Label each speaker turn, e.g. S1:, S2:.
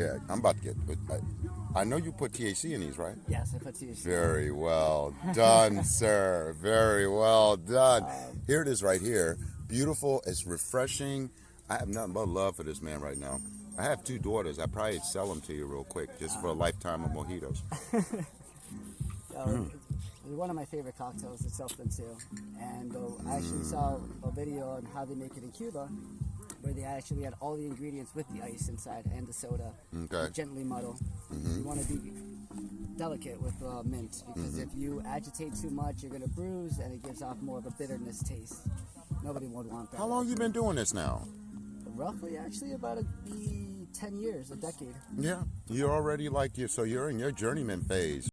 S1: Yeah, I'm about to get. I know you put THC in these, right?
S2: Yes, I put THC.
S1: Very well done, sir. Very well done. Here it is right here. Beautiful. It's refreshing. I have nothing but love for this man right now. I have two daughters. I probably sell them to you real quick just for a lifetime of mojitos.
S2: One of my favorite cocktails is Southland too. And I actually saw a video on how they make it in Cuba, where they actually had all the ingredients with the ice inside and the soda.
S1: Okay.
S2: Gently muddle. You want to be delicate with mint, because if you agitate too much, you're going to bruise, and it gives off more of a bitterness taste. Nobody would want that.
S1: How long you been doing this now?
S2: Roughly, actually, about 10 years, a decade.
S1: Yeah, you're already so you're in your journeyman phase.